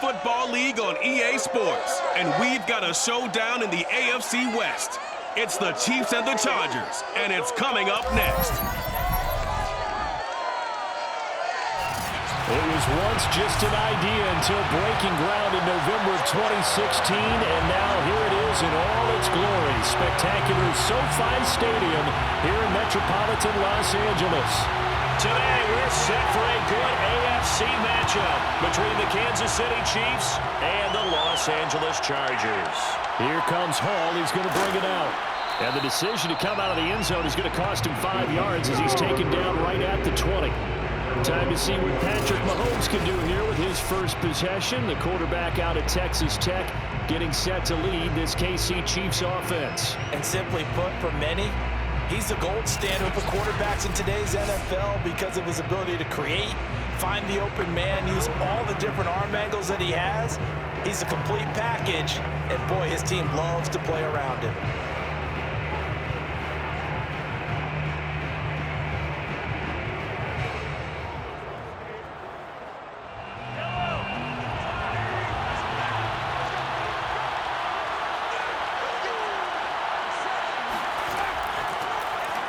Football League on EA Sports, and we've got a showdown in the AFC West. It's the Chiefs and the Chargers, and it's coming up next. It was once just an idea until breaking ground in November of 2016, and now here it is in all its glory. Spectacular SoFi Stadium here in metropolitan Los Angeles. Today we're set for a good AFC matchup between the Kansas City Chiefs and the Los Angeles Chargers. Here comes Hall. He's going to bring it out. And the decision to come out of the end zone is going to cost him 5 yards as he's taken down right at the 20. Time to see what Patrick Mahomes can do here with his first possession. The quarterback out of Texas Tech getting set to lead this KC Chiefs offense. And simply put, for many, he's the gold standard for quarterbacks in today's NFL because of his ability to create, find the open man, use all the different arm angles that he has. He's a complete package, and boy, his team loves to play around him.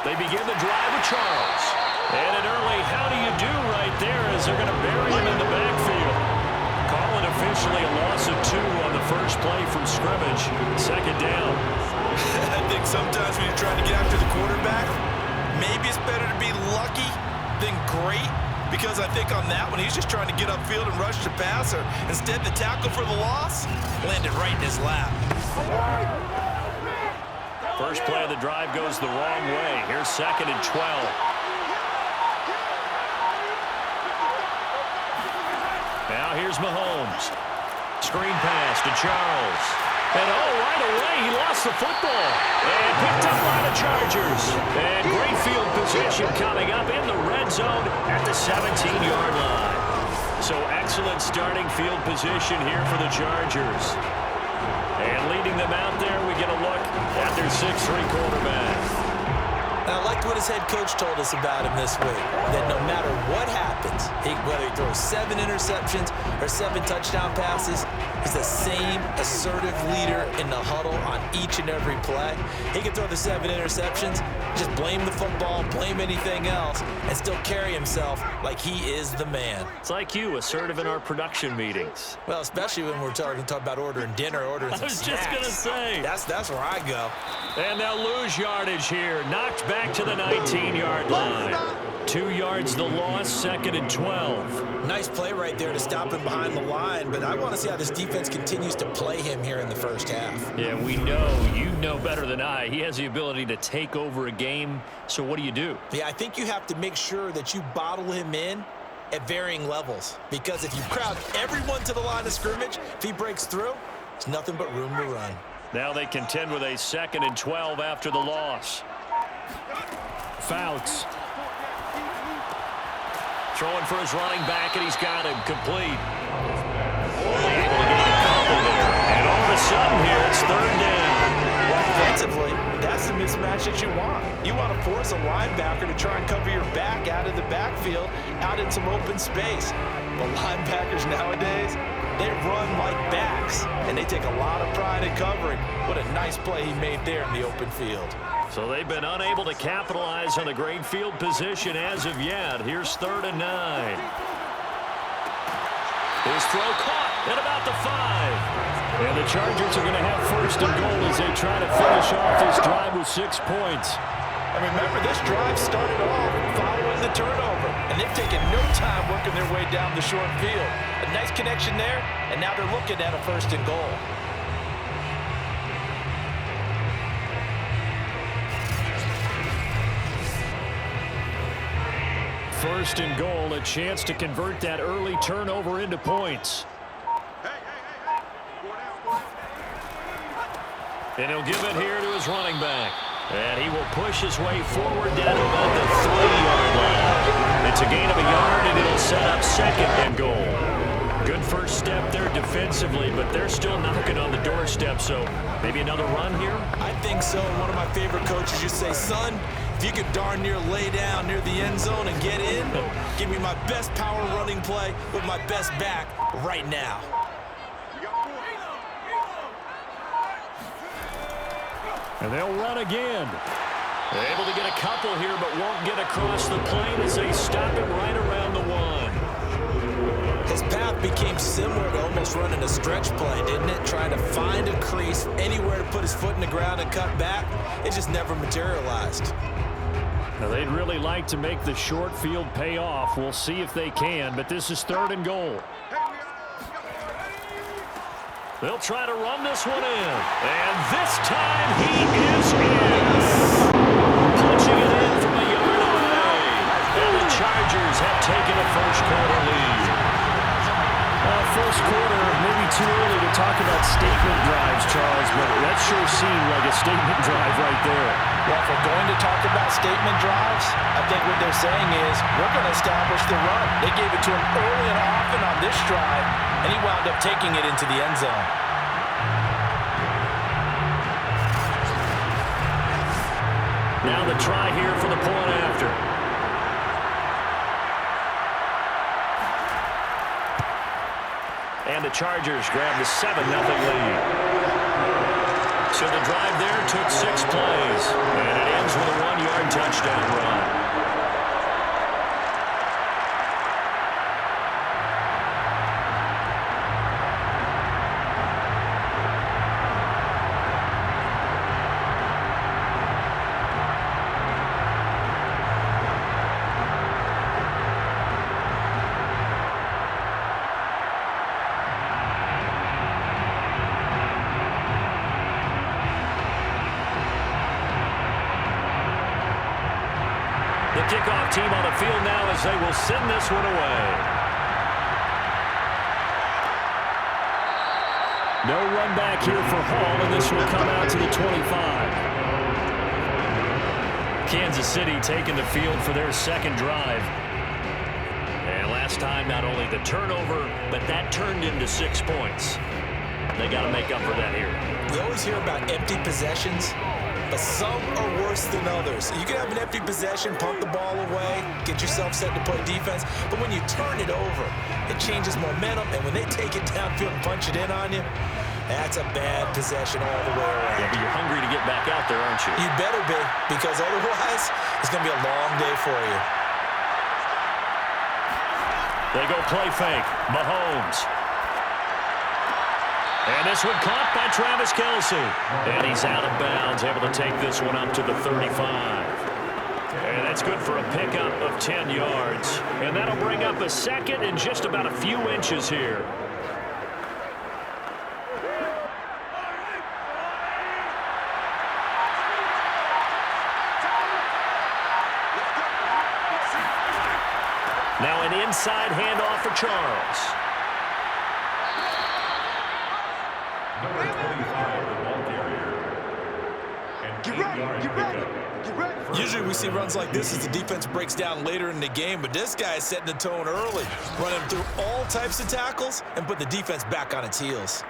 They begin the drive with Charles. And an early how do you do right there as they're going to bury him in the backfield. Calling officially a loss of 2 on the first play from scrimmage. Second down. I think sometimes when you're trying to get after the quarterback, maybe it's better to be lucky than great. Because I think on that one, he's just trying to get upfield and rush the passer. Instead, the tackle for the loss landed right in his lap. First play of the drive goes the wrong way. Here's 2nd and 12. Now here's Mahomes. Screen pass to Charles. And right away he lost the football. And picked up by the Chargers. And great field position coming up in the red zone at the 17-yard line. So excellent starting field position here for the Chargers. And leading them out there, we get a look at their 6'3" quarterback. And I liked what his head coach told us about him this week, that no matter what happens, whether he throws 7 interceptions or 7 touchdown passes, he's the same assertive leader in the huddle on each and every play. He can throw the 7 interceptions, just blame the football, blame anything else, and still carry himself like he is the man. It's like you, assertive in our production meetings. Well, especially when we're talking about ordering dinner, ordering some snacks. I was just going to say. That's where I go. And they'll lose yardage here. Knocked back to the 19-yard line. 2 yards the loss, 2nd and 12. Nice play right there to stop him behind the line, but I want to see how this defense continues to play him here in the first half. Yeah, we know. You know better than I. He has the ability to take over a game, so what do you do? Yeah, I think you have to make sure that you bottle him in at varying levels, because if you crowd everyone to the line of scrimmage, if he breaks through, there's nothing but room to run. Now they contend with a 2nd and 12 after the loss. Fouts. Throwing for his running back, and he's got him complete. Able to get a couple there. And all of a sudden here, it's 3rd down. Well, offensively, that's the mismatch that you want. You want to force a linebacker to try and cover your back out of the backfield, out in some open space. But linebackers nowadays, they run like backs, and they take a lot of pride in covering. What a nice play he made there in the open field. So they've been unable to capitalize on the great field position as of yet. Here's 3rd and 9. His throw caught at about the 5. And the Chargers are going to have 1st and goal as they try to finish off this drive with 6 points. And remember, this drive started off following the turnover, and they've taken no time working their way down the short field. A nice connection there, and now they're looking at a 1st and goal. First and goal, a chance to convert that early turnover into points. And he'll give it here to his running back. And he will push his way forward down to about the 3-yard line. It's a gain of a yard, and it'll set up 2nd and goal. Good first step there defensively, but they're still knocking on the doorstep, so maybe another run here? I think so. One of my favorite coaches used to say, son, if you could darn near lay down near the end zone and get in, give me my best power running play with my best back right now. And they'll run again. They're able to get a couple here, but won't get across the plane as they stop it right around the 1. His path became similar to almost running a stretch play, didn't it? Trying to find a crease, anywhere to put his foot in the ground and cut back. It just never materialized. Now, they'd really like to make the short field pay off. We'll see if they can, but this is 3rd and goal. They'll try to run this one in. And this time he is in. Punching it in from a yard away. And the Chargers have taken a first-quarter lead. First quarter, maybe too early to talk about statement drives, Charles, but that sure seemed like a statement drive right there. Well, if we're going to talk about statement drives, I think what they're saying is we're going to establish the run. They gave it to him early and often on this drive, and he wound up taking it into the end zone. Now the try here for the point after. And the Chargers grab the 7-0 lead. So the drive there took 6 plays. And it ends with a 1-yard touchdown run. Kickoff team on the field now as they will send this one away. No run back here for Hall, and this will come out to the 25. Kansas City taking the field for their second drive. And last time, not only the turnover, but that turned into 6 points. They got to make up for that here. We always hear about empty possessions, but some are worse than others. You can have an empty possession, pump the ball away, get yourself set to play defense, but when you turn it over, it changes momentum, and when they take it downfield and punch it in on you, that's a bad possession all the way around. Yeah, but you're hungry to get back out there, aren't you? You better be, because otherwise, it's going to be a long day for you. They go play fake. Mahomes. And this one caught by Travis Kelce. And he's out of bounds, able to take this one up to the 35. And that's good for a pickup of 10 yards. And that'll bring up a second and just about a few inches here. Now an inside handoff for Charles. Number 25, the ball carrier. And 8-yard pickup. Usually we see runs like this as the defense breaks down later in the game, but this guy is setting the tone early, running through all types of tackles and put the defense back on its heels.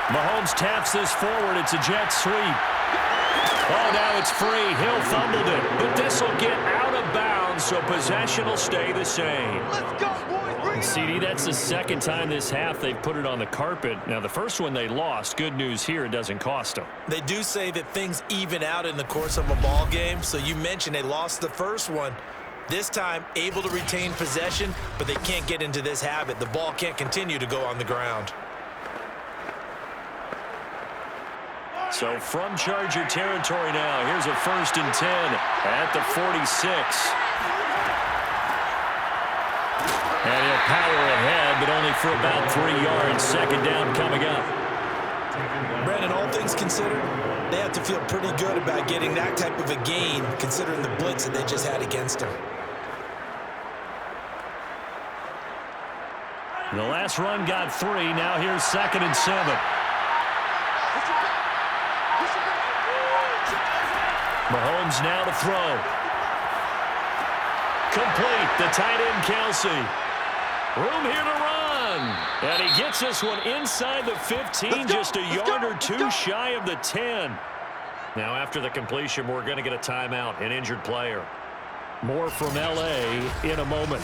Mahomes taps this forward. It's a jet sweep. Oh, now it's free. Hill fumbled it, but this will get out of bounds, so possession will stay the same. Let's go, boys. Bring it CD, that's the second time this half they've put it on the carpet. Now, the first one they lost. Good news here, it doesn't cost them. They do say that things even out in the course of a ball game, so you mentioned they lost the first one. This time, able to retain possession, but they can't get into this habit. The ball can't continue to go on the ground. So from Charger territory now, here's a 1st and 10 at the 46. And he'll power ahead, but only for about 3 yards. Second down coming up. Brandon, all things considered, they have to feel pretty good about getting that type of a gain, considering the blitz that they just had against them. The last run got 3. Now here's 2nd and 7. Mahomes now to throw. Complete. The tight end, Kelce. Room here to run. And he gets this one inside the 15, just a yard or two shy of the 10. Now after the completion, we're going to get a timeout, an injured player. More from L.A. in a moment.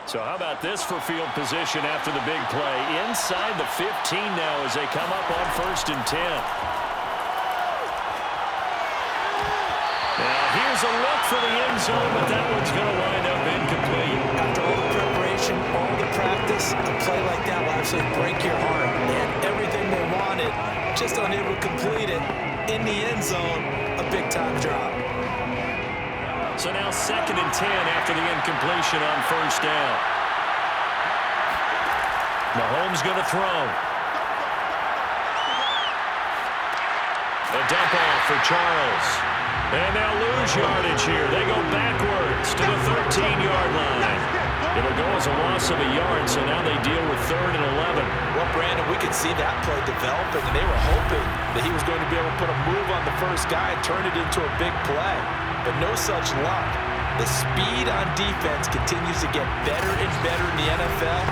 So how about this for field position after the big play? Inside the 15 now as they come up on 1st and 10. Now here's a look for the end zone, but that one's going to wind up incomplete. After all the preparation, all the practice, a play like that will absolutely break your heart. They had everything they wanted, just unable to complete it. In the end zone, a big-time drop. So now 2nd and 10 after the incompletion on 1st down. Mahomes going to throw. A dump off for Charles. And they'll lose yardage here. They go backwards to the 13-yard line. It'll go as a loss of a yard, so now they deal with 3rd and 11. Well, Brandon, we could see that play developing, and they were hoping that he was going to be able to put a move on the first guy and turn it into a big play. But no such luck. The speed on defense continues to get better and better in the NFL.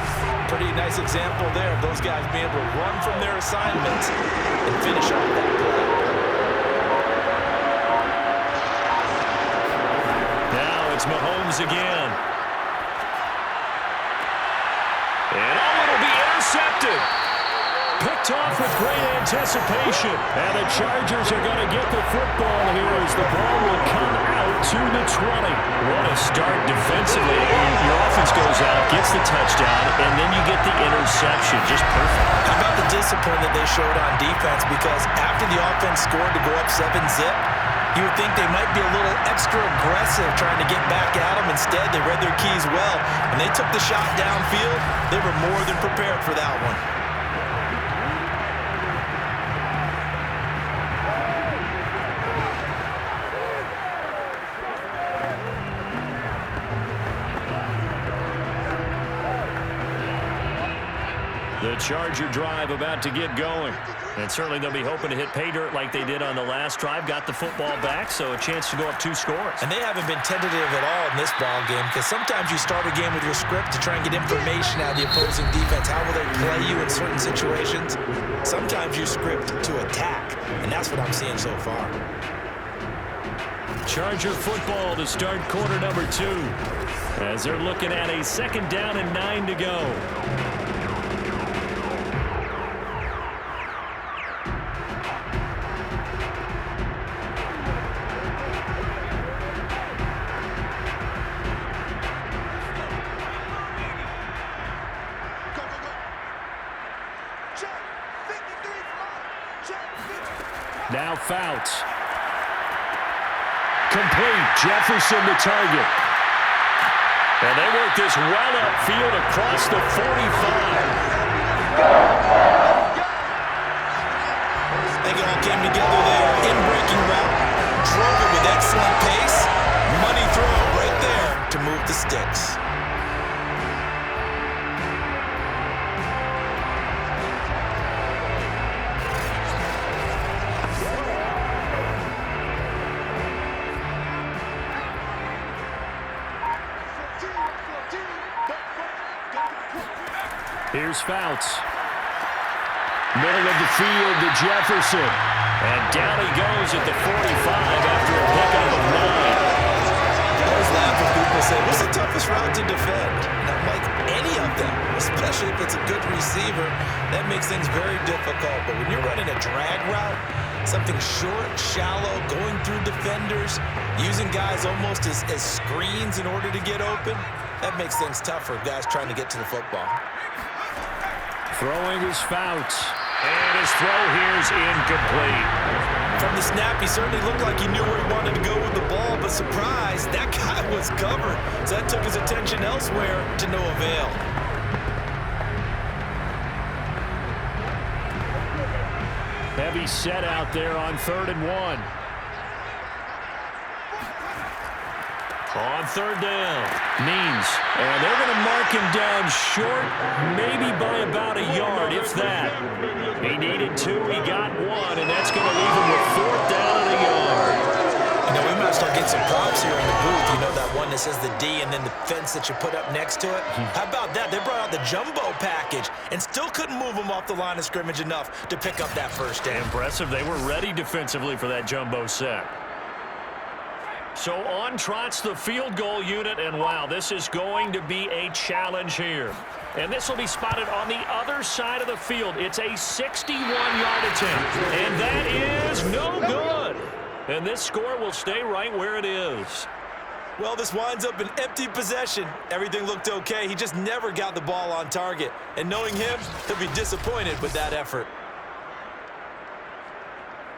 Pretty nice example there of those guys being able to run from their assignments and finish off that play. Now it's Mahomes again. And it'll be intercepted. Picked off with great anticipation. And the Chargers are going to get the football here as the ball will come out to the 20. What a start defensively. Your offense goes out, gets the touchdown, and then you get the interception. Just perfect. How about the discipline that they showed on defense? Because after the offense scored to go up 7-zip, you would think they might be a little extra aggressive trying to get back at them. Instead, they read their keys well. When they took the shot downfield, they were more than prepared for that one. The Charger drive about to get going. And certainly they'll be hoping to hit pay dirt like they did on the last drive. Got the football back, so a chance to go up 2 scores. And they haven't been tentative at all in this ball game, because sometimes you start a game with your script to try and get information out of the opposing defense. How will they play you in certain situations? Sometimes you script to attack, and that's what I'm seeing so far. Charger football to start quarter number 2. As they're looking at a 2nd down and 9 to go. Now Fouts. Complete. Jefferson the target. And they work this well upfield across the 45. I think it all came together there. In-breaking route. Drove it with excellent pace. Money throw right there to move the sticks. Here's Fouts. Middle of the field to Jefferson. And down he goes at the 45 after a pickup of 9. I always laugh when people say, what's the toughest route to defend? And I'm like, any of them, especially if it's a good receiver, that makes things very difficult. But when you're running a drag route, something short, shallow, going through defenders, using guys almost as screens in order to get open, that makes things tough for guys trying to get to the football. Throwing his Fouts. And his throw here's incomplete. From the snap, he certainly looked like he knew where he wanted to go with the ball, but surprise, that guy was covered. So that took his attention elsewhere to no avail. Heavy set out there on 3rd and 1. On 3rd down, Means. And they're going to mark him down short, maybe by about a yard, if that. He needed 2, he got 1, and that's going to leave him with 4th down and a yard. You know, we might start getting some props here in the booth. You know, that one that says the D and then the fence that you put up next to it? How about that? They brought out the jumbo package and still couldn't move them off the line of scrimmage enough to pick up that first down. Impressive. They were ready defensively for that jumbo set. So on trots the field goal unit, and wow, this is going to be a challenge here. And this will be spotted on the other side of the field. It's a 61-yard attempt, and that is no good. And this score will stay right where it is. Well, this winds up an empty possession. Everything looked okay. He just never got the ball on target. And knowing him, he'll be disappointed with that effort.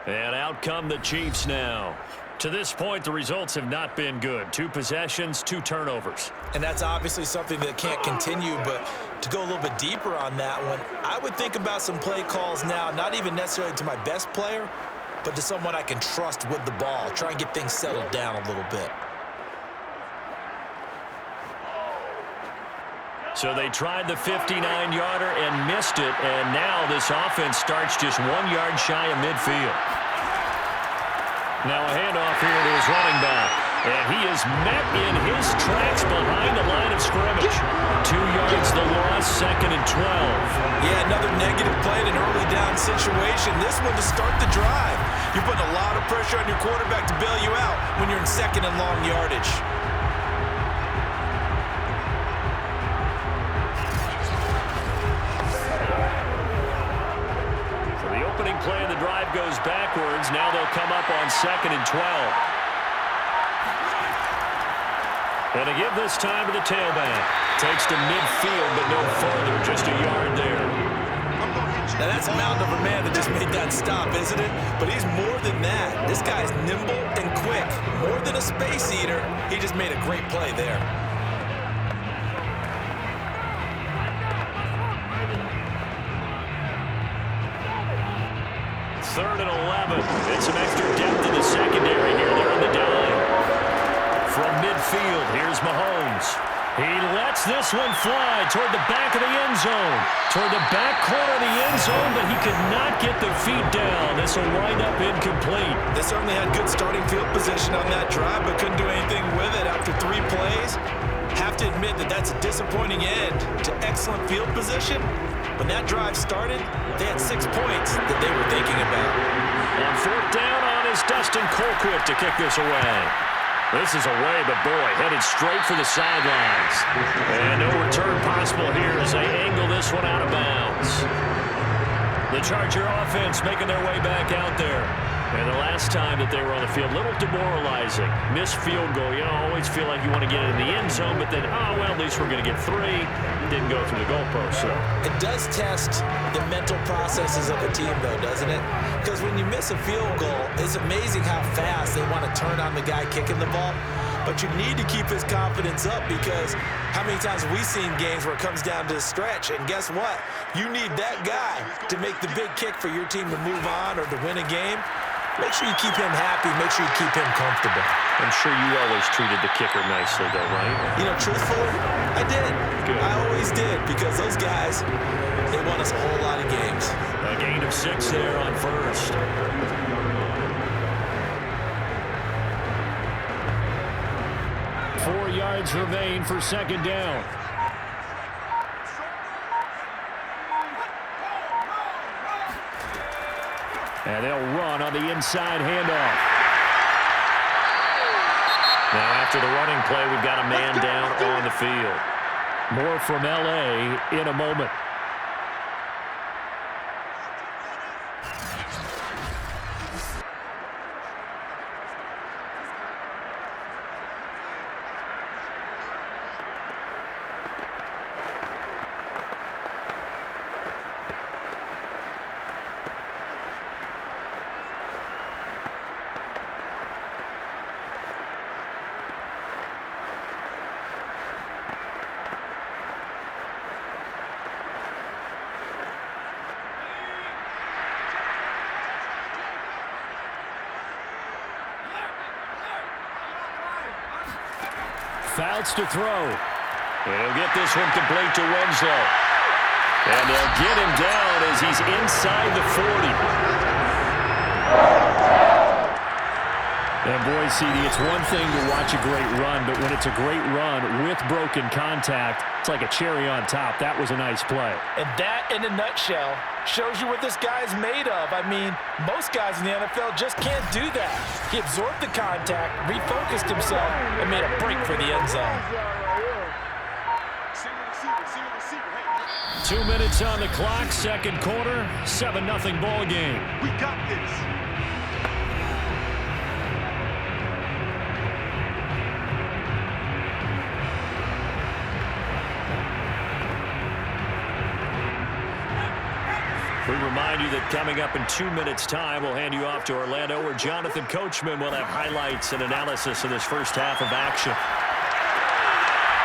And out come the Chiefs now. To this point, the results have not been good. 2 possessions, 2 turnovers. And that's obviously something that can't continue, but to go a little bit deeper on that one, I would think about some play calls now, not even necessarily to my best player, but to someone I can trust with the ball. Try and get things settled down a little bit. So they tried the 59-yarder and missed it, and now this offense starts just 1 yard shy of midfield. Now a handoff here to his running back. And he is met in his tracks behind the line of scrimmage. 2 yards the loss, 2nd and 12. Yeah, another negative play in an early down situation. This one to start the drive. You're putting a lot of pressure on your quarterback to bail you out when you're in 2nd and long yardage. Play of the drive goes backwards. Now they'll come up on 2nd and 12. And to give this time to the tailback. Takes to midfield, but no further. Just a yard there. Now that's a mountain of a man that just made that stop, isn't it? But he's more than that. This guy's nimble and quick. More than a space eater. He just made a great play there. 3rd and 11. And some extra depth in the secondary here. They're in the dime. From midfield, here's Mahomes. He lets this one fly toward the back of the end zone. Toward the back corner of the end zone, but he could not get the feet down. This will wind up incomplete. They certainly had good starting field position on that drive, but couldn't do anything with it after 3 plays. Have to admit that that's a disappointing end to excellent field position. When that drive started, they had 6 points that they were thinking about. On 4th down on is Dustin Colquitt to kick this away. This is away, but boy, headed straight for the sidelines. And no return possible here as they angle this one out of bounds. The Charger offense making their way back out there. And the last time that they were on the field, a little demoralizing. Missed field goal. You know, always feel like you want to get it in the end zone, but then, oh, well, at least we're going to get 3. Didn't go through the goalpost, so. It does test the mental processes of a team, though, doesn't it? Because when you miss a field goal, it's amazing how fast they want to turn on the guy kicking the ball. But you need to keep his confidence up because how many times have we seen games where it comes down to the stretch? And guess what? You need that guy to make the big kick for your team to move on or to win a game. Make sure you keep him happy. Make sure you keep him comfortable. I'm sure you always treated the kicker nicely, though, right? You know, truthfully, I did. Good. I always did because those guys, they won us a whole lot of games. A gain of 6 there on 1st. Four yards remain for 2nd down. And they'll run on the inside handoff. Now after the running play, we've got a man down on the field. More from L.A. in a moment. Fouts to throw. And he'll get this one complete to Winslow. And they'll get him down as he's inside the 40. And boy, CD, it's one thing to watch a great run, but when it's a great run with broken contact, it's like a cherry on top. That was a nice play. And that, in a nutshell, shows you what this guy's made of. I mean, most guys in the NFL just can't do that. He absorbed the contact, refocused himself, and made a break for the end zone. 2 minutes on the clock, second quarter, 7-0 ball game. We got this. We remind you that coming up in 2 minutes' time, we'll hand you off to Orlando, where Jonathan Coachman will have highlights and analysis of this first half of action.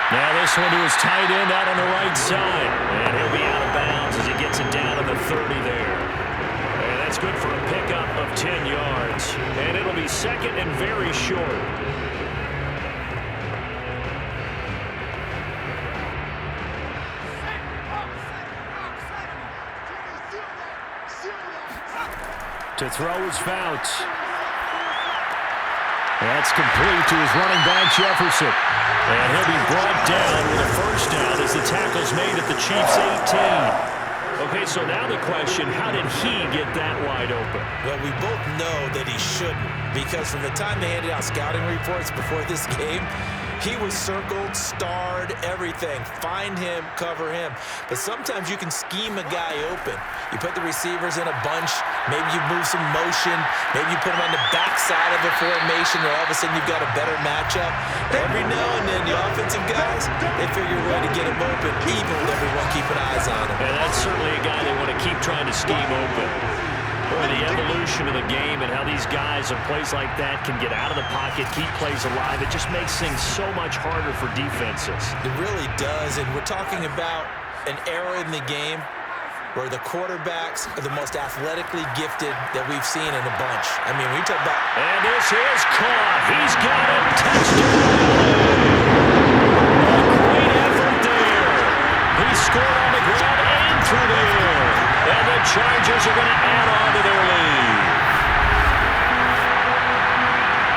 Now this one to his tight end out on the right side. And he'll be out of bounds as he gets it down to the 30 there. And that's good for a pickup of 10 yards. And it'll be second and very short. To throw is Fouts. That's complete to his running back, Jefferson. And he'll be brought down with a first down as the tackle's made at the Chiefs' 18. Okay, so now the question, how did he get that wide open? Well, we both know that he shouldn't, because from the time they handed out scouting reports before this game, he was circled, starred, everything. Find him, cover him. But sometimes you can scheme a guy open. You put the receivers in a bunch. Maybe you move some motion. Maybe you put them on the backside of a formation, and all of a sudden you've got a better matchup. Every now and then, the offensive guys, they figure a way to get him open, even with everyone keeping eyes on him. And that's certainly a guy they want to keep trying to scheme open. Boy, the evolution of the game and how these guys in plays like that can get out of the pocket, keep plays alive, it just makes things so much harder for defenses. It really does, and we're talking about an era in the game where the quarterbacks are the most athletically gifted that we've seen in a bunch. I mean, when you talk about... And this is caught. He's got him. Touchdown. A great effort there. He scored on the ground and through the air. And the Chargers are going to add on to their lead.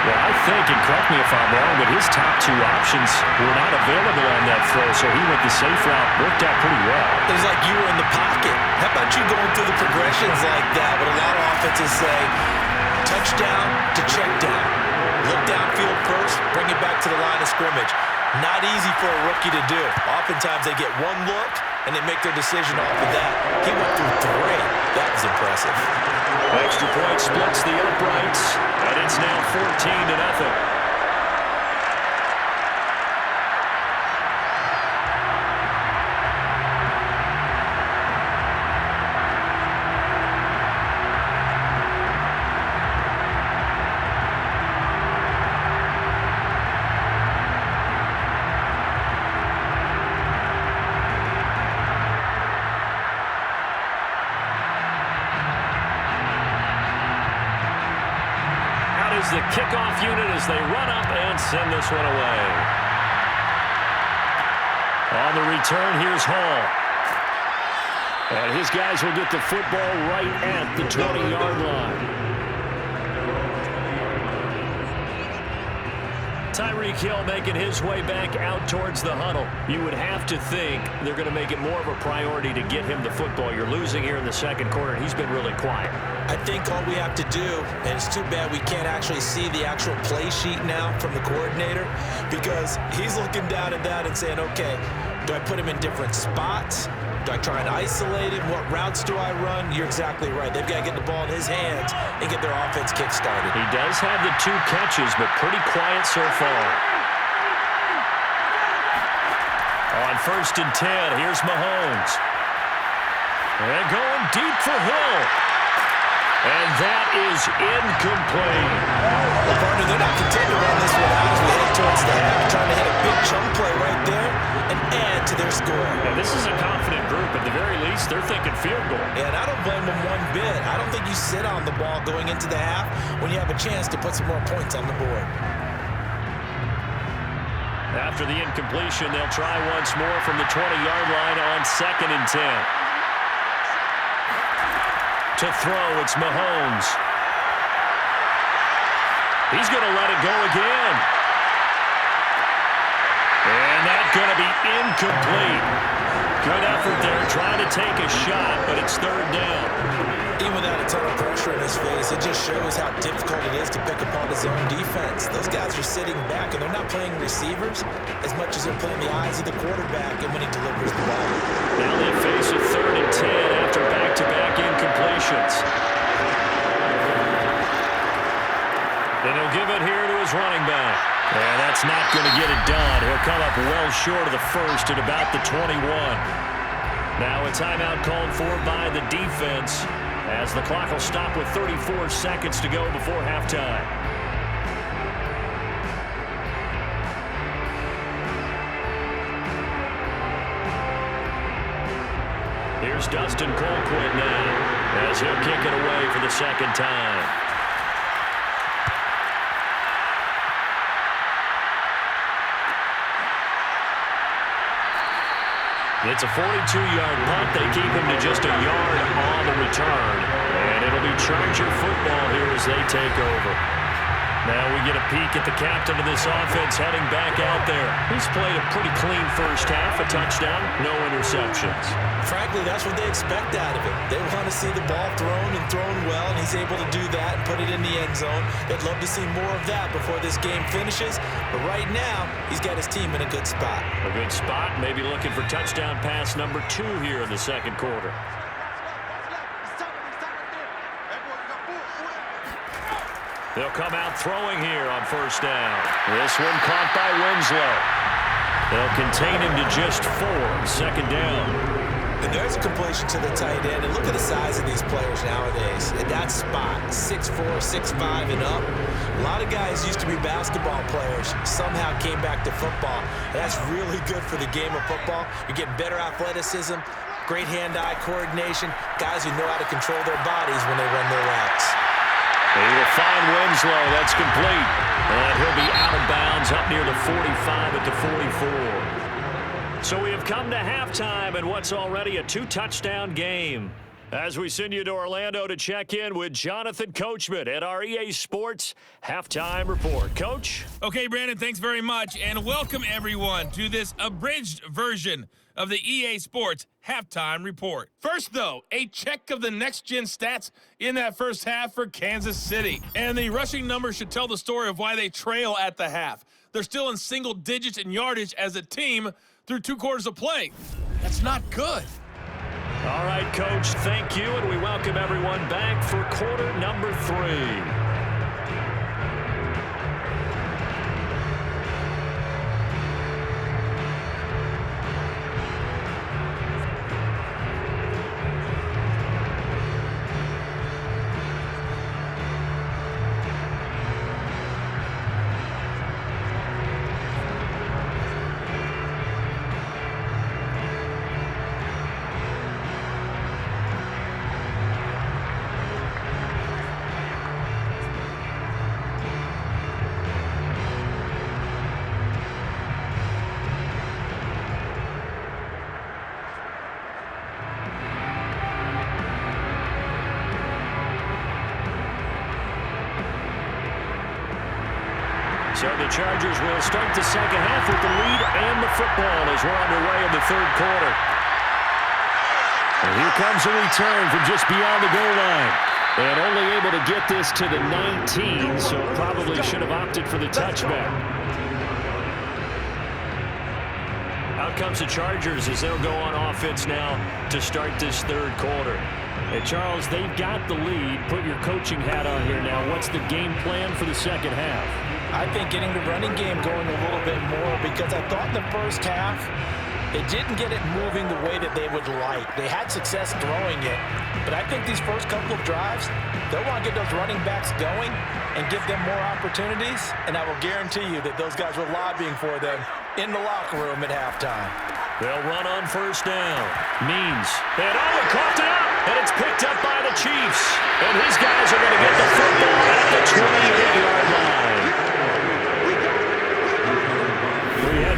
Well, I think, and correct me if I'm wrong, but his top two options were not available on that throw, so he went the safe route, worked out pretty well. It was like you were in the pocket. How about you going through the progressions like that? What a lot of offenses say, touchdown to check down. Look downfield first, bring it back to the line of scrimmage. Not easy for a rookie to do. Oftentimes they get one look, and they make their decision off of that. He went through three. That was impressive. Extra point splits the uprights, and it's now 14-0. The kickoff unit as they run up and send this one away. On the return, here's Hall. And his guys will get the football right at the 20-yard line. Tyreek Hill making his way back out towards the huddle. You would have to think they're going to make it more of a priority to get him the football. You're losing here in the second quarter, and he's been really quiet. I think all we have to do, and it's too bad we can't actually see the actual play sheet now from the coordinator, because he's looking down at that and saying, okay, do I put him in different spots? Do I try and isolate him? What routes do I run? You're exactly right. They've got to get the ball in his hands and get their offense kick-started. He does have the 2 catches, but pretty quiet so far. On 1st and 10, here's Mahomes. And going deep for Hill. And that is incomplete. Well, partner, they're not content to run this one out as we head towards the half, trying to hit a big chunk play right there and add to their score. Yeah, this is a confident group. At the very least, they're thinking field goal. Yeah, and I don't blame them one bit. I don't think you sit on the ball going into the half when you have a chance to put some more points on the board. After the incompletion, they'll try once more from the 20-yard line on 2nd and 10. To throw, it's Mahomes. He's going to let it go again. And that's going to be incomplete. Good effort there, trying to take a shot, but it's 3rd down. Even without a ton of pressure in his face, it just shows how difficult it is to pick apart his own defense. Those guys are sitting back, and they're not playing receivers as much as they're playing the eyes of the quarterback and when he delivers the ball. Now they face a 3rd and 10 after back-to-back incompletions. And he'll give it here to his running back. And that's not going to get it done. He'll come up well short of the first at about the 21. Now a timeout called for by the defense as the clock will stop with 34 seconds to go before halftime. Here's Dustin Colquitt now as he'll kick it away for the 2nd time. It's a 42-yard punt. They keep him to just a yard on the return. And it'll be Charger football here as they take over. Now we get a peek at the captain of this offense heading back out there. He's played a pretty clean first half, a touchdown, no interceptions. Frankly, that's what they expect out of him. They want to see the ball thrown and thrown well, and he's able to do that and put it in the end zone. They'd love to see more of that before this game finishes. But right now, he's got his team in a good spot. A good spot, maybe looking for touchdown pass number 2 here in the 2nd quarter. They'll come out throwing here on 1st down. This one caught by Winslow. They'll contain him to just 4, 2nd down. And there's a completion to the tight end. And look at the size of these players nowadays. At that spot, 6'4", 6'5", and up. A lot of guys used to be basketball players, somehow came back to football. And that's really good for the game of football. You're getting better athleticism, great hand-eye coordination, guys who know how to control their bodies when they run their routes. He will find Winslow. That's complete. And he'll be out of bounds up near the 45 at the 44. So we have come to halftime in what's already a 2-touchdown game. As we send you to Orlando to check in with Jonathan Coachman at our EA Sports Halftime Report. Coach? Okay, Brandon, thanks very much. And welcome, everyone, to this abridged version of the EA Sports Halftime Report. First, though, a check of the next-gen stats in that first half for Kansas City. And the rushing numbers should tell the story of why they trail at the half. They're still in single digits in yardage as a team through 2 quarters of play. That's not good. All right, Coach, thank you, and we welcome everyone back for quarter number 3. So the Chargers will start the second half with the lead and the football as we're underway in the 3rd quarter. And here comes a return from just beyond the goal line. And only able to get this to the 19, so probably should have opted for the touchback. Out comes the Chargers as they'll go on offense now to start this 3rd quarter. Hey, Charles, they've got the lead. Put your coaching hat on here now. What's the game plan for the second half? I think getting the running game going a little bit more because I thought in the first half they didn't get it moving the way that they would like. They had success throwing it, but I think these first couple of drives, they'll want to get those running backs going and give them more opportunities, and I will guarantee you that those guys were lobbying for them in the locker room at halftime. They'll run on 1st down. Means. And he caught it up, and it's picked up by the Chiefs. And his guys are going to get the football at the 28-yard line. 3 head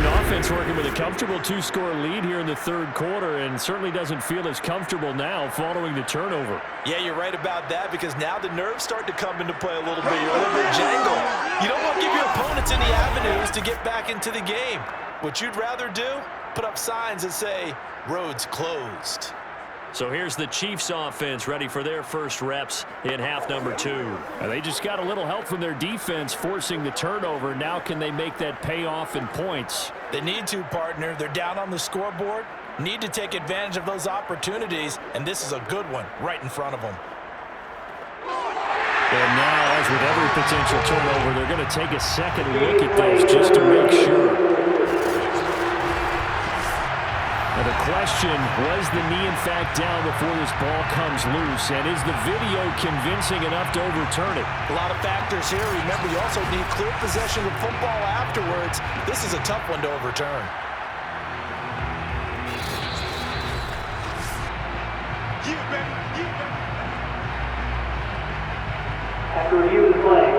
comfortable two-score lead here in the third quarter, and certainly doesn't feel as comfortable now following the turnover. Yeah, you're right about that, because now the nerves start to come into play a little bit. You're a little bit jangled. You don't want to give your opponents any avenues to get back into the game. What you'd rather do, put up signs that say, roads closed. So here's the Chiefs offense ready for their first reps in half number 2. And they just got a little help from their defense forcing the turnover. Now can they make that pay off in points? They need to, partner. They're down on the scoreboard. Need to take advantage of those opportunities, and this is a good one right in front of them. And now, as with every potential turnover, they're going to take a second look at this just to make sure. Now the question, was the knee in fact down before this ball comes loose? And is the video convincing enough to overturn it? A lot of factors here. Remember, you also need clear possession of football afterwards. This is a tough one to overturn. After reviewing the play,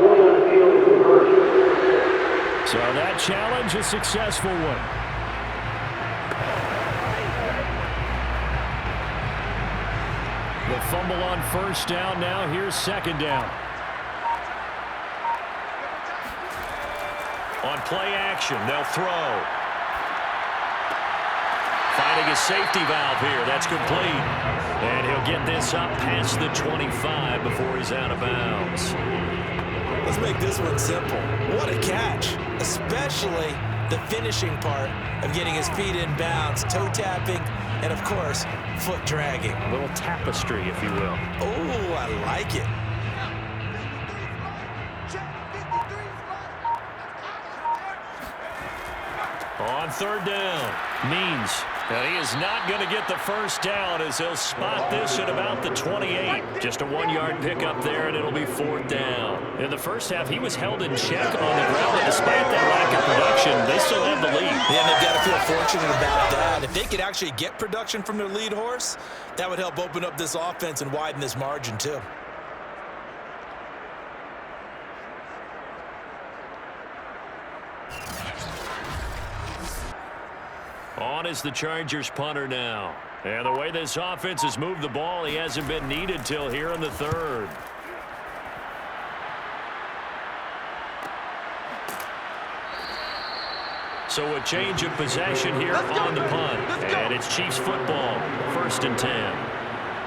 ruling on the field is reversed. So that challenge, a successful one. The fumble on first down. Now here's second down. On play action, they'll throw. Finding a safety valve here. That's complete. And he'll get this up past the 25 before he's out of bounds. Let's make this one simple. What a catch, especially the finishing part of getting his feet in bounds, toe tapping, and of course, foot dragging. A little tapestry, if you will. Oh, I like it. On third down, Means. And he is not going to get the first down as he'll spot this at about the 28. Just a 1-yard pickup there, and it'll be fourth down. In the first half, he was held in check on the ground, and despite that lack of production, they still have the lead. Yeah, they've got to feel fortunate about that. If they could actually get production from their lead horse, that would help open up this offense and widen this margin, too. On is the Chargers punter now. And the way this offense has moved the ball, he hasn't been needed till here in the third. So a change of possession here on the punt. And it's Chiefs football, 1st and 10.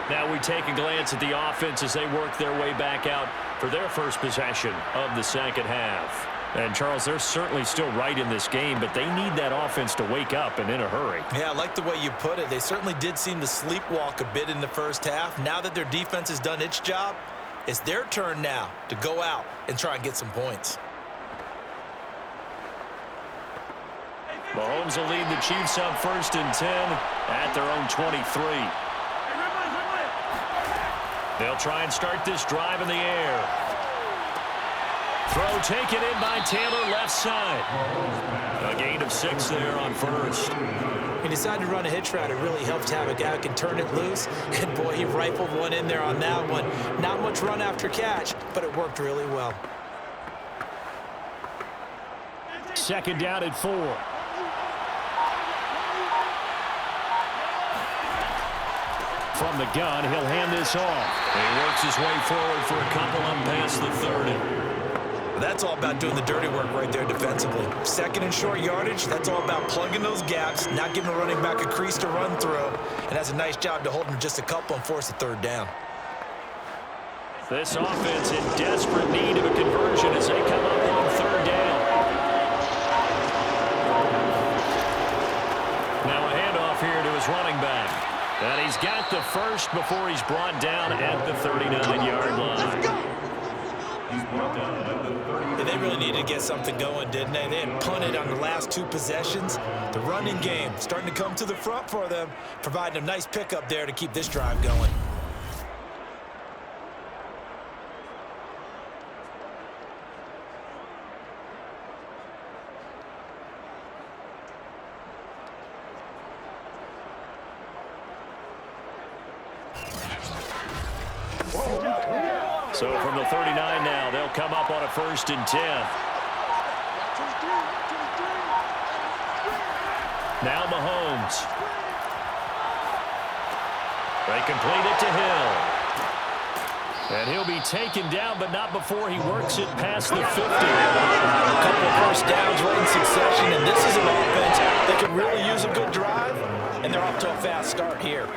Now we take a glance at the offense as they work their way back out for their first possession of the second half. And, Charles, they're certainly still right in this game, but they need that offense to wake up and in a hurry. Yeah, I like the way you put it. They certainly did seem to sleepwalk a bit in the first half. Now that their defense has done its job, it's their turn now to go out and try and get some points. Mahomes will lead the Chiefs up 1st and 10 at their own 23. They'll try and start this drive in the air. Throw taken in by Taylor, left side. A gain of 6 there on first. He decided to run a hitch route. It really helped to have a guy who can turn it loose. And, boy, he rifled one in there on that one. Not much run after catch, but it worked really well. Second down at 4. From the gun, he'll hand this off. He works his way forward for a couple up past the 30. That's all about doing the dirty work right there defensively. Second and short yardage, that's all about plugging those gaps, not giving a running back a crease to run through, and that's a nice job to hold him just a couple and force a third down. This offense in desperate need of a conversion as they come up on third down. Now a handoff here to his running back. And he's got the first before he's brought down at the 39-yard line. Yeah, they really needed to get something going, didn't they? They had punted on the last 2 possessions. The running game starting to come to the front for them, providing a nice pickup there to keep this drive going. So from the 39 now, they'll come up on a 1st and 10. Now Mahomes. They complete it to Hill. And he'll be taken down, but not before he works it past the 50. A couple of first downs right in succession, and this is an offense that could really use a good drive, and they're off to a fast start here.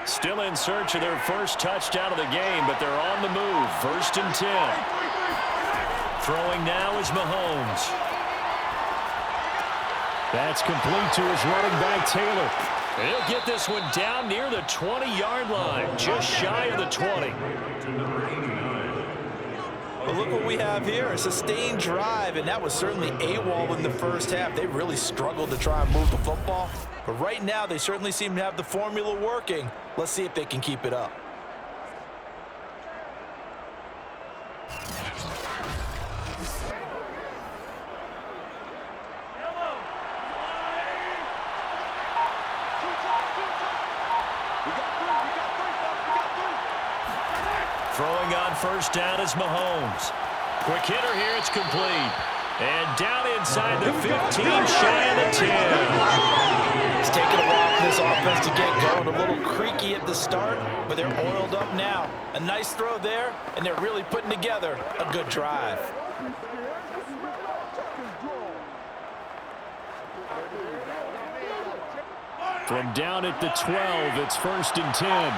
Still in search of their first touchdown of the game, but they're on the move. 1st and 10. Throwing now is Mahomes. That's complete to his running back, Taylor. He'll get this one down near the 20-yard line, just shy of the 20. But look what we have here, a sustained drive, and that was certainly AWOL in the first half. They really struggled to try and move the football. But right now, they certainly seem to have the formula working. Let's see if they can keep it up. Throwing on first down is Mahomes. Quick hitter here, it's complete. And down inside the 15, shy of the 10. It's taken a while for this offense to get going. A little creaky at the start, but they're oiled up now. A nice throw there, and they're really putting together a good drive. From down at the 12, it's 1st and 10.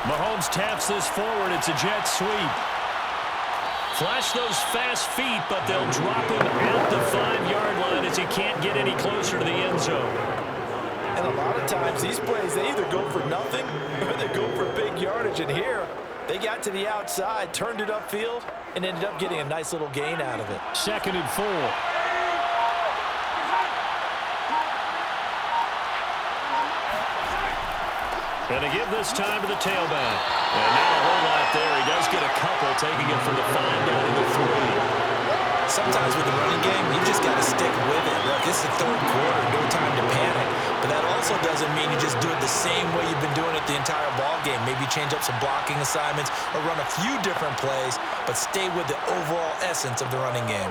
Mahomes taps this forward. It's a jet sweep. Flash those fast feet, but they'll drop him at the 5-yard line as he can't get any closer to the end zone. And a lot of times these plays, they either go for nothing or they go for big yardage. And here, they got to the outside, turned it upfield, and ended up getting a nice little gain out of it. 2nd and 4. And to give this time to the tailback. And not a whole lot there. He does get a couple, taking it from the 5 down to the 3. Sometimes with the running game, you just got to stick with it. Look, this is the 3rd quarter, no time to panic. But that also doesn't mean you just do it the same way you've been doing it the entire ball game. Maybe change up some blocking assignments or run a few different plays, but stay with the overall essence of the running game.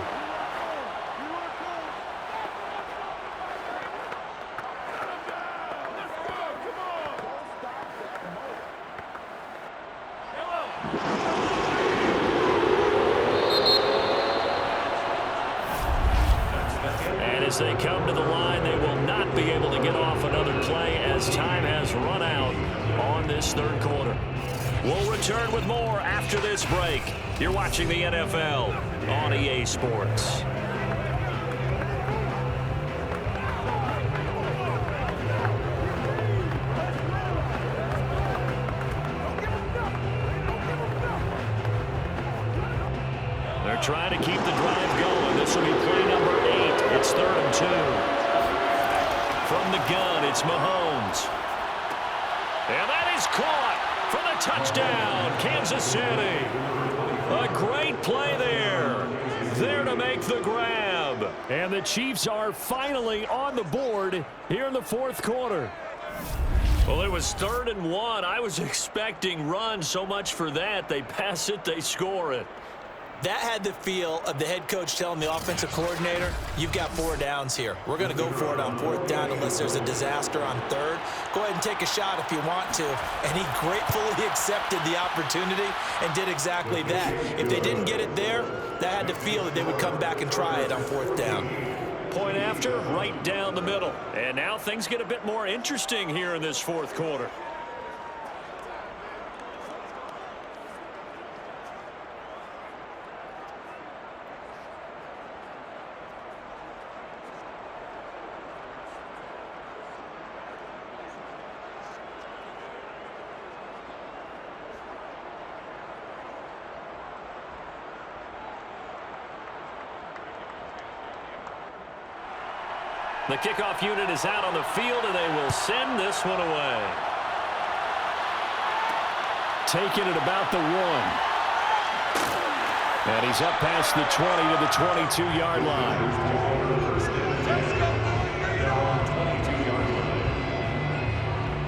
As they come to the line, they will not be able to get off another play as time has run out on this 3rd quarter. We'll return with more after this break. You're watching the NFL on EA Sports. They're trying to keep the drive going. This will be play number 8. It's 3rd and 2. From the gun, it's Mahomes. And that is caught for the touchdown, Kansas City. A great play there. There to make the grab. And the Chiefs are finally on the board here in the 4th quarter. Well, it was 3rd and 1. I was expecting run, so much for that. They pass it, they score it. That had the feel of the head coach telling the offensive coordinator, you've got 4 downs here. We're going to go for it on 4th down unless there's a disaster on 3rd. Go ahead and take a shot if you want to. And he gratefully accepted the opportunity and did exactly that. If they didn't get it there, that had the feel that they would come back and try it on 4th down. Point after, right down the middle. And now things get a bit more interesting here in this 4th quarter. The kickoff unit is out on the field, and they will send this one away. Taking it about the 1. And he's up past the 20 to the 22-yard line.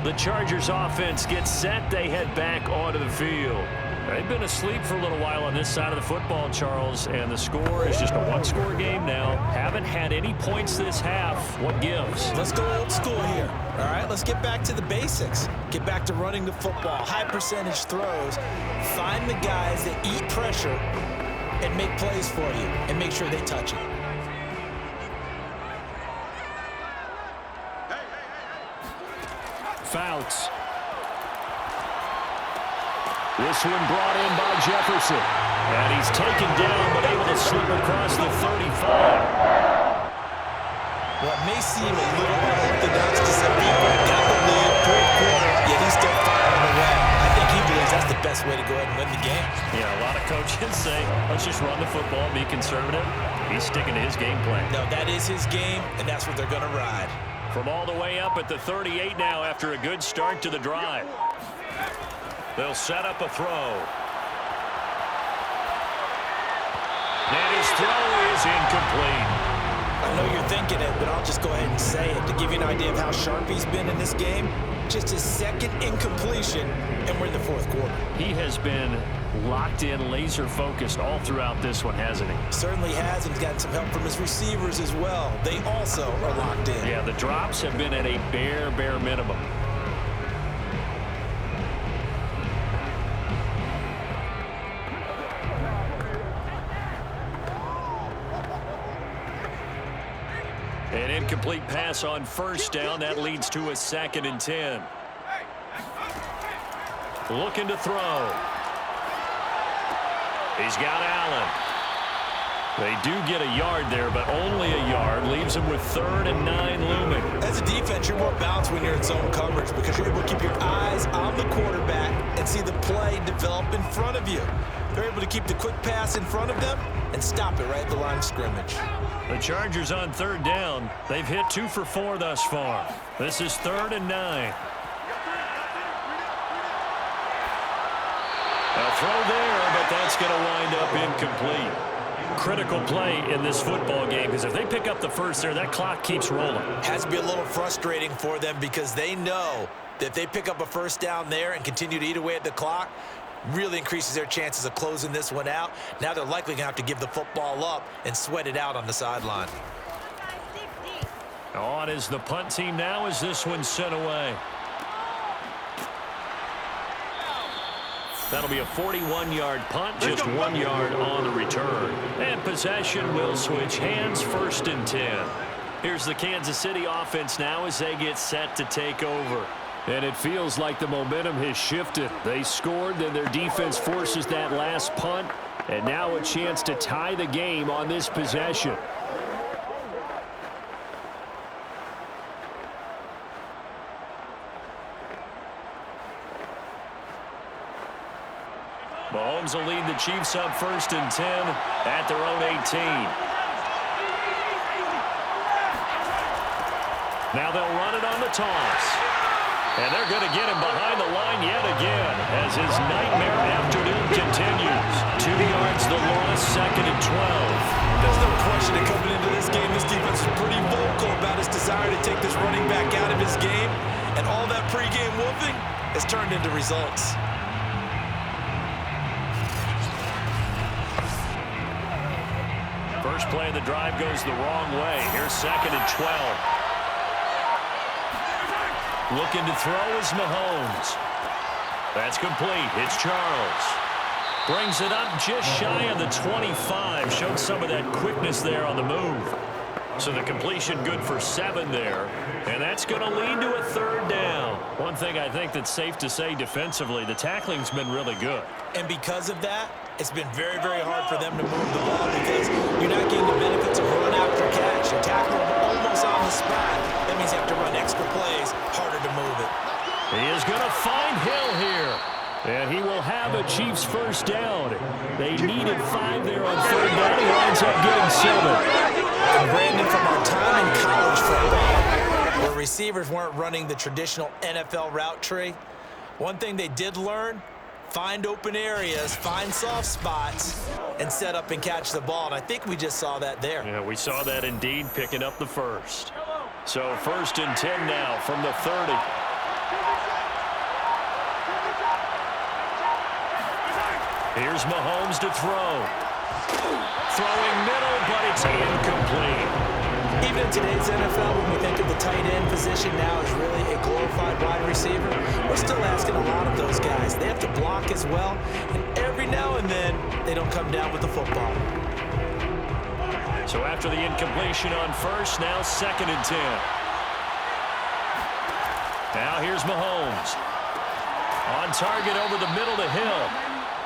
The Chargers offense gets set. They head back onto the field. They've been asleep for a little while on this side of the football, Charles, and the score is just a one-score game now. Haven't had any points this half. What gives? Let's go old school here. All right, let's get back to the basics. Get back to running the football, high percentage throws. Find the guys that eat pressure and make plays for you and make sure they touch it. Fouts. This one brought in by Jefferson. And he's taken down but able to slip across the 35. What may seem a little unorthodox to some people, got the lead, fourth quarter, yet he's still firing away. I think he believes that's the best way to go ahead and win the game. Yeah, a lot of coaches say, let's just run the football, be conservative. He's sticking to his game plan. No, that is his game, and that's what they're going to ride. From all the way up at the 38 now after a good start to the drive. They'll set up a throw. And his throw is incomplete. I know you're thinking it, but I'll just go ahead and say it. To give you an idea of how sharp he's been in this game, just his second incompletion, and we're in the fourth quarter. He has been locked in, laser-focused all throughout this one, hasn't he? Certainly has, and he's gotten some help from his receivers as well. They also are locked in. Yeah, the drops have been at a bare minimum. An incomplete pass on first down. That leads to a 2nd and 10. Looking to throw. He's got Allen. They do get a yard there, but only a yard. Leaves him with 3rd and 9 looming. As a defense, you're more balanced when you're in zone coverage because you're able to keep your eyes on the quarterback and see the play develop in front of you. They're able to keep the quick pass in front of them and stop it right at the line of scrimmage. The Chargers on 3rd down. They've hit 2 for 4 thus far. This is 3rd and 9. A throw there, but that's going to wind up incomplete. Critical play in this football game because if they pick up the first there, that clock keeps rolling. Has to be a little frustrating for them because they know that if they pick up a first down there and continue to eat away at the clock, really increases their chances of closing this one out. Now they're likely going to have to give the football up and sweat it out on the sideline. On is the punt team now as this one's sent away. That'll be a 41-yard punt, just 1 yard on the return. And possession will switch hands, 1st and 10. Here's the Kansas City offense now as they get set to take over. And it feels like the momentum has shifted. They scored, then their defense forces that last punt, and now a chance to tie the game on this possession. Mahomes will lead the Chiefs up 1st and 10 at their own 18. Now they'll run it on the toss. And they're going to get him behind the line yet again as his nightmare afternoon continues. 2 yards the loss, 2nd and 12. There's no question that coming into this game, this defense is pretty vocal about his desire to take this running back out of his game. And all that pregame whooping has turned into results. First play of the drive goes the wrong way. Here's 2nd and 12. Looking to throw is Mahomes. That's complete. It's Charles. Brings it up just shy of the 25. Showed some of that quickness there on the move. So the completion good for 7 there. And that's going to lead to a 3rd down. One thing I think that's safe to say defensively, the tackling's been really good. And because of that, it's been very, very hard for them to move the ball because you're not getting the benefits of run after catch. You tackle them almost on the spot. That means you have to run extra plays, harder to move it. He is going to find Hill here. And he will have a Chiefs 1st down. They needed 5 there on 3rd down. He winds up getting 7. And Brandon, from our time in college football, where receivers weren't running the traditional NFL route tree, one thing they did learn, find open areas, find soft spots, and set up and catch the ball. And I think we just saw that there. Yeah, we saw that indeed, picking up the 1st. So 1st and 10 now from the 30. Here's Mahomes to throw. Throwing middle, but it's incomplete. Even in today's NFL, when we think of the tight end position now as really a glorified wide receiver, we're still asking a lot of those guys. They have to block as well, and every now and then, they don't come down with the football. So after the incompletion on first, now 2nd and 10. Now here's Mahomes. On target over the middle to Hill.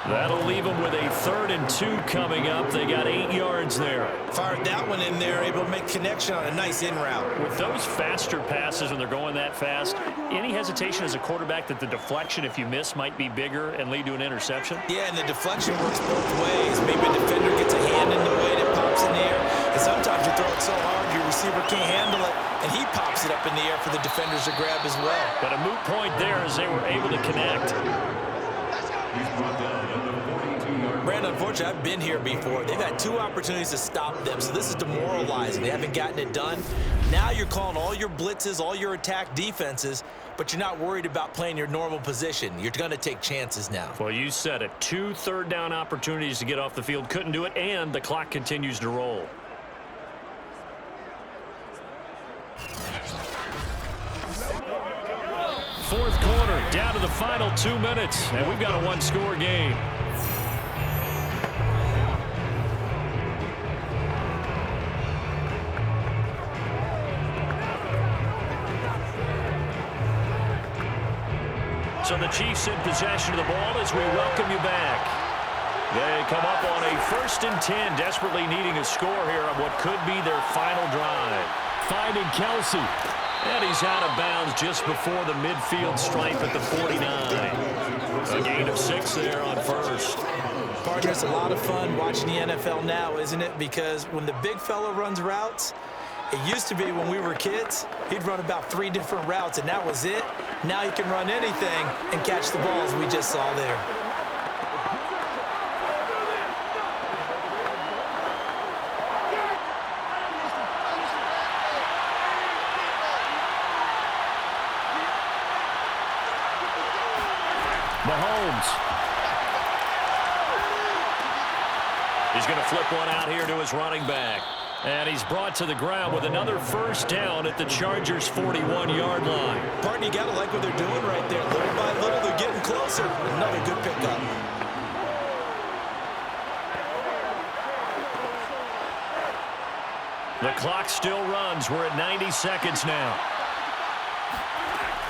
That'll leave them with a 3rd and 2 coming up. They got 8 yards there. Fired that one in there, able to make connection on a nice in route. With those faster passes when they're going that fast, any hesitation as a quarterback that the deflection, if you miss, might be bigger and lead to an interception? Yeah, and the deflection works both ways. Maybe a defender gets a hand in the way and it pops in the air. And sometimes you throw it so hard your receiver can't handle it, and he pops it up in the air for the defenders to grab as well. But a moot point there as they were able to connect. Brandon, unfortunately, I've been here before. They've had 2 opportunities to stop them, so this is demoralizing. They haven't gotten it done. Now you're calling all your blitzes, all your attack defenses, but you're not worried about playing your normal position. You're going to take chances now. Well, you said it. 2 third-down opportunities to get off the field. Couldn't do it, and the clock continues to roll. Fourth quarter, down to the final 2 minutes, and we've got a 1-score game. So the Chiefs in possession of the ball as we welcome you back. They come up on a 1st and 10, desperately needing a score here on what could be their final drive. Finding Kelce. And he's out of bounds just before the midfield stripe at the 49. A gain of 6 there on first. Partner, it's a lot of fun watching the NFL now, isn't it? Because when the big fella runs routes, it used to be when we were kids, he'd run about 3 different routes, and that was it. Now he can run anything and catch the balls we just saw there. Mahomes. He's going to flip one out here to his running back. And he's brought to the ground with another 1st down at the Chargers' 41-yard line. Partner, you got to like what they're doing right there. Little by little, they're getting closer. Another good pickup. The clock still runs. We're at 90 seconds now.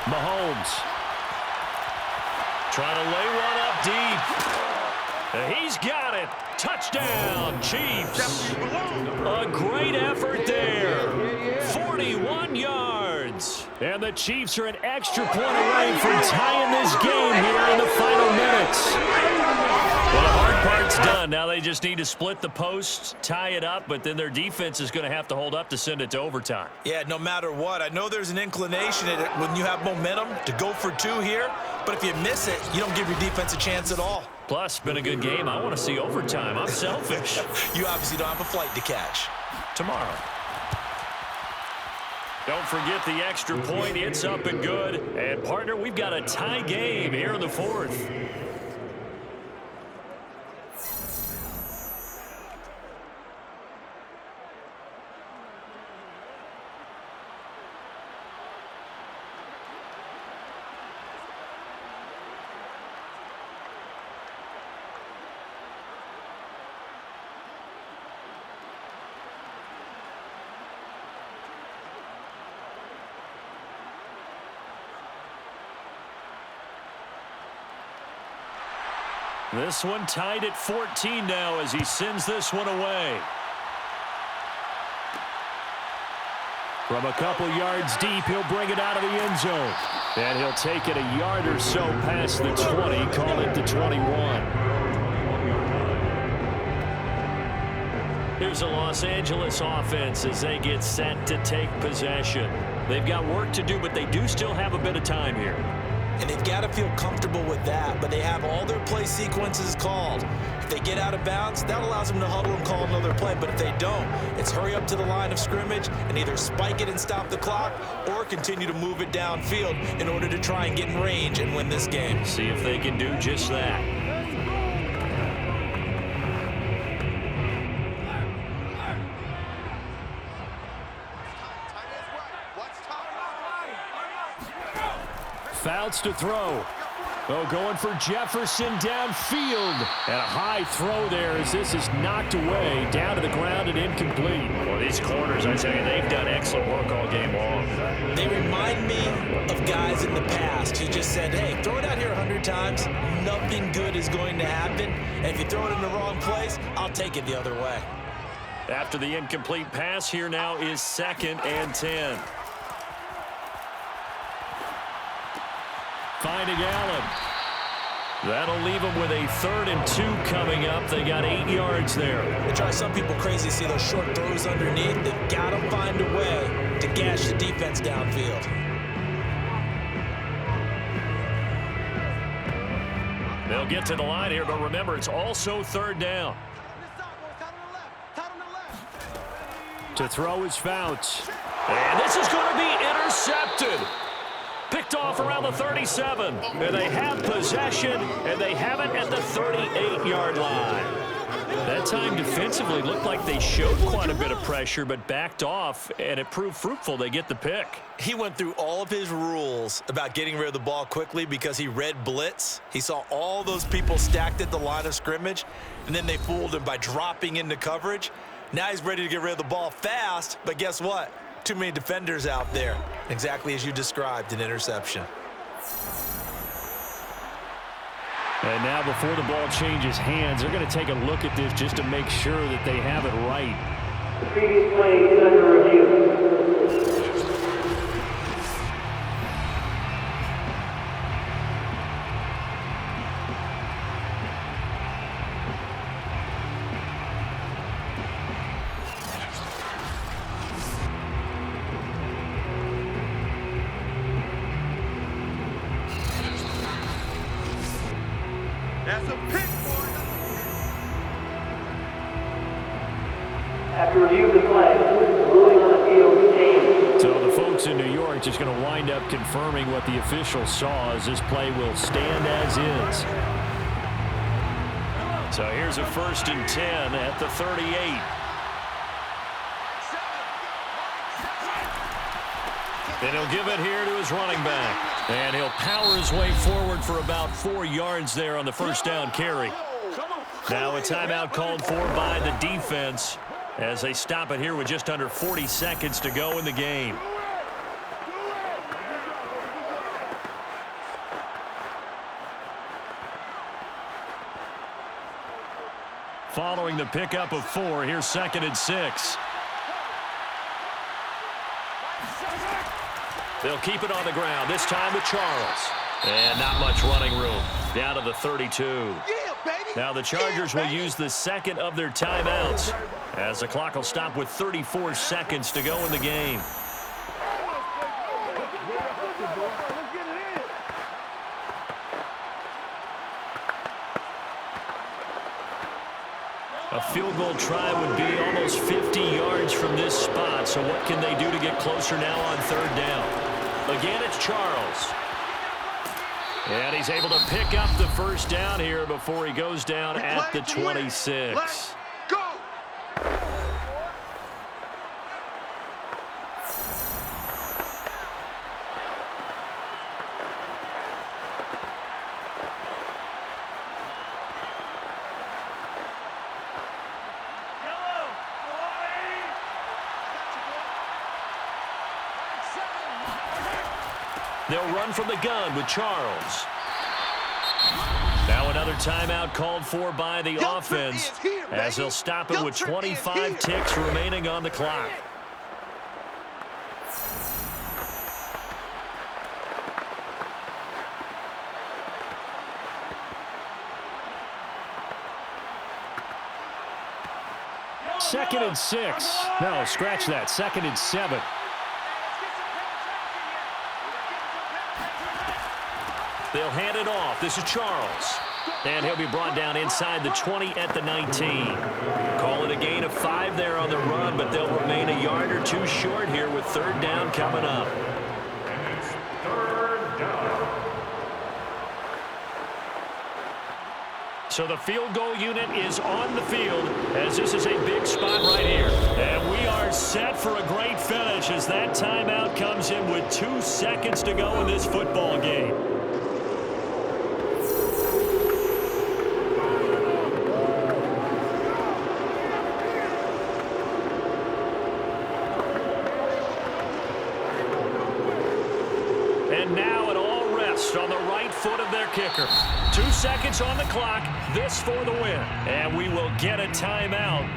Mahomes. Trying to lay one up deep. He's got it. Touchdown, Chiefs. A great effort there. 41 yards. And the Chiefs are an extra point away from tying this game here in the final minutes. Well, the hard part's done. Now they just need to split the posts, tie it up, but then their defense is going to have to hold up to send it to overtime. Yeah, no matter what. I know there's an inclination when you have momentum to go for 2 here, but if you miss it, you don't give your defense a chance at all. Plus, been a good game. I want to see overtime. I'm selfish. You obviously don't have a flight to catch. Tomorrow. Don't forget the extra point. It's up and good. And, partner, we've got a tie game here in the 4th. This one tied at 14 now as he sends this one away. From a couple yards deep, he'll bring it out of the end zone. And he'll take it a yard or so past the 20, call it the 21. Here's a Los Angeles offense as they get set to take possession. They've got work to do, but they do still have a bit of time here. And they've got to feel comfortable with that, but they have all their play sequences called. If they get out of bounds, that allows them to huddle and call another play, but if they don't, it's hurry up to the line of scrimmage and either spike it and stop the clock or continue to move it downfield in order to try and get in range and win this game. See if they can do just that. Fouts to throw. Oh, going for Jefferson downfield. And a high throw there as this is knocked away, down to the ground and incomplete. Well, these corners, I tell you, they've done excellent work all game long. They remind me of guys in the past who just said, hey, throw it out here 100 times, nothing good is going to happen. And if you throw it in the wrong place, I'll take it the other way. After the incomplete pass, here now is 2nd and 10. Finding Allen. That'll leave them with a 3rd and 2 coming up. They got 8 yards there. It drives some people crazy to see those short throws underneath. They've got to find a way to gash the defense downfield. They'll get to the line here, but remember, it's also 3rd down. To throw is Fouts. And this is going to be intercepted. Picked off around the 37. And they have possession, and they have it at the 38-yard line. That time defensively looked like they showed quite a bit of pressure, but backed off, and it proved fruitful. They get the pick. He went through all of his rules about getting rid of the ball quickly because he read blitz. He saw all those people stacked at the line of scrimmage, and then they fooled him by dropping into coverage. Now he's ready to get rid of the ball fast, but guess what? Too many defenders out there. Exactly as you described, an interception. And now before the ball changes hands, they're going to take a look at this just to make sure that they have it right. The previous play is under review. That's a pick, boy. After review of the play, ruling on the field stands. So the folks in New York just going to wind up confirming what the official saw as this play will stand as is. So here's a 1st and 10 at the 38. And he'll give it here to his running back. And he'll power his way forward for about 4 yards there on the 1st down carry. Now a timeout called for by the defense as they stop it here with just under 40 seconds to go in the game. Following the pickup of 4, here's 2nd and 6. They'll keep it on the ground, this time with Charles. And not much running room. Down to the 32. Now the Chargers will use the 2nd of their timeouts as the clock will stop with 34 seconds to go in the game. A field goal try would be almost 50 yards from this spot. So what can they do to get closer now on 3rd down? Again, it's Charles. And he's able to pick up the 1st down here before he goes down at the 26. Let's go. They'll run from the gun with Charles. Now another timeout called for by the offense as they'll stop it with 25 ticks remaining on the clock. Second and 6. No, scratch that. 2nd and 7. They'll hand it off. This is Charles. And he'll be brought down inside the 20 at the 19. Call it a gain of 5 there on the run, but they'll remain a yard or 2 short here with 3rd down coming up. And it's 3rd down. So the field goal unit is on the field as this is a big spot right here. And we are set for a great finish as that timeout comes in with 2 seconds to go in this football game. And now it all rests on the right foot of their kicker. 2 seconds on the clock, this for the win. And we will get a timeout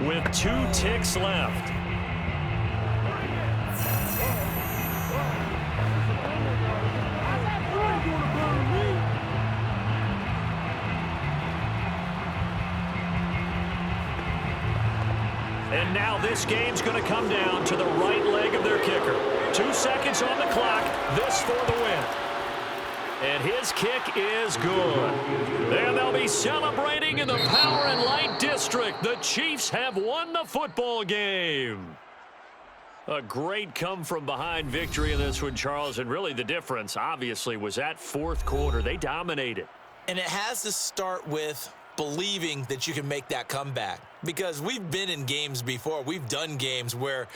with 2 ticks left. And now this game's going to come down to the right leg of their kicker. 2 seconds on the clock, this for the win. And his kick is good. And they'll be celebrating in the Power and Light District. The Chiefs have won the football game. A great come-from-behind victory in this one, Charles. And really the difference, obviously, was that fourth quarter. They dominated. And it has to start with believing that you can make that comeback. Because we've been in games before. We've done games where